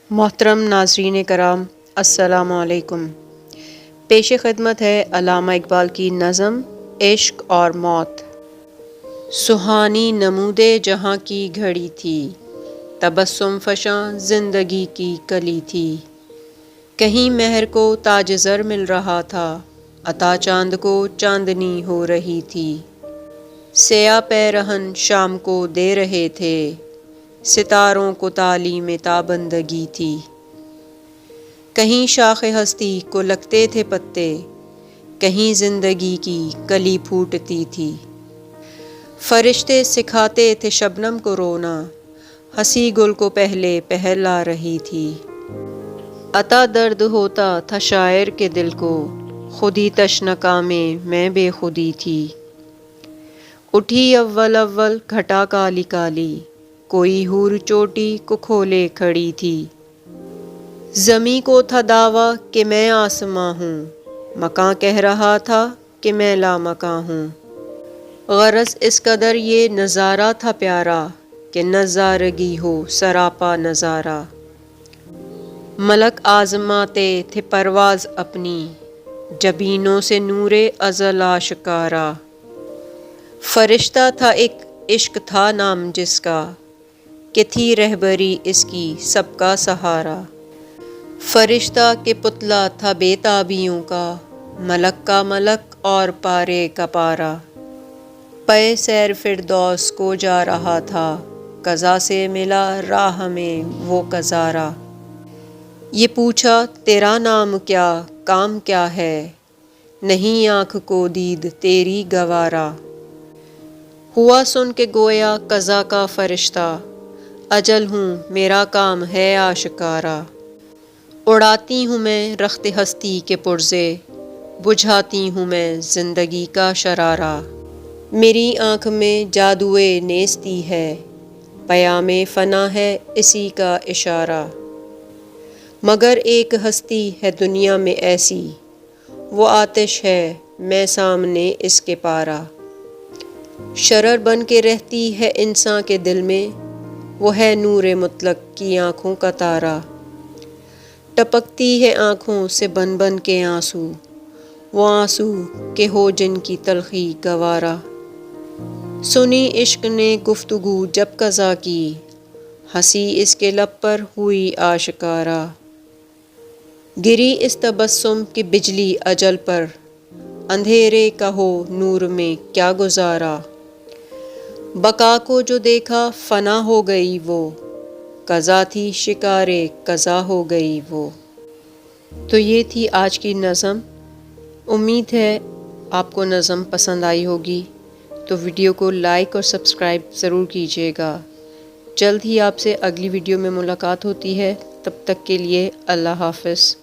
محترم ناظرین کرام، السلام علیکم۔ پیش خدمت ہے علامہ اقبال کی نظم عشق اور موت۔ سہانی نمود جہاں کی گھڑی تھی، تبسم فشاں زندگی کی کلی تھی۔ کہیں مہر کو تاج زر مل رہا تھا، عطا چاند کو چاندنی ہو رہی تھی۔ سیاہ پیرہن شام کو دے رہے تھے، ستاروں کو تعلیم تابندگی تھی۔ کہیں شاخ ہستی کو لگتے تھے پتے، کہیں زندگی کی کلی پھوٹتی تھی۔ فرشتے سکھاتے تھے شبنم کو رونا، ہنسی گل کو پہلے پہلا رہی تھی۔ عطا درد ہوتا تھا شاعر کے دل کو، خودی تشنکا میں بے خودی تھی۔ اٹھی اول اول گھٹا کالی کالی، کوئی حور چوٹی کو کھولے کھڑی تھی۔ زمیں کو تھا دعویٰ کہ میں آسماں ہوں، مکاں کہہ رہا تھا کہ میں لامکاں ہوں۔ غرض اس قدر یہ نظارہ تھا پیارا، کہ نظارگی ہو سراپا نظارہ۔ ملک آزماتے تھے پرواز اپنی، جبینوں سے نور ازل آشکارا۔ فرشتہ تھا ایک عشق تھا نام جس کا، کہ تھی رہبری اس کی سب کا سہارا۔ فرشتہ کے پتلا تھا بے تابیوں کا، ملک کا ملک اور پارے کا پارا۔ پے سیر فردوس کو جا رہا تھا، قضا سے ملا راہ میں وہ قذارا۔ یہ پوچھا تیرا نام کیا کام کیا ہے، نہیں آنکھ کو دید تیری گوارا۔ ہوا سن کے گویا قضا کا فرشتہ، اجل ہوں میرا کام ہے آشکارا۔ اڑاتی ہوں میں رخت ہستی کے پرزے، بجھاتی ہوں میں زندگی کا شرارہ۔ میری آنکھ میں جادوئے نیستی ہے، پیام فنا ہے اسی کا اشارہ۔ مگر ایک ہستی ہے دنیا میں ایسی، وہ آتش ہے میں سامنے اس کے پارا۔ شرر بن کے رہتی ہے انسان کے دل میں، وہ ہے نور مطلق کی آنکھوں کا تارا۔ ٹپکتی ہے آنکھوں سے بن بن کے آنسو، وہ آنسو کہ ہو جن کی تلخی گوارا۔ سنی عشق نے گفتگو جب قضا کی، ہنسی اس کے لب پر ہوئی آشکارا۔ گری اس تبسم کی بجلی اجل پر، اندھیرے کا ہو نور میں کیا گزارا۔ بقا کو جو دیکھا فنا ہو گئی وہ، قضا تھی شکارِ قضا ہو گئی وہ۔ تو یہ تھی آج کی نظم۔ امید ہے آپ کو نظم پسند آئی ہوگی، تو ویڈیو کو لائک اور سبسکرائب ضرور کیجیے گا۔ جلد ہی آپ سے اگلی ویڈیو میں ملاقات ہوتی ہے، تب تک کے لیے اللہ حافظ۔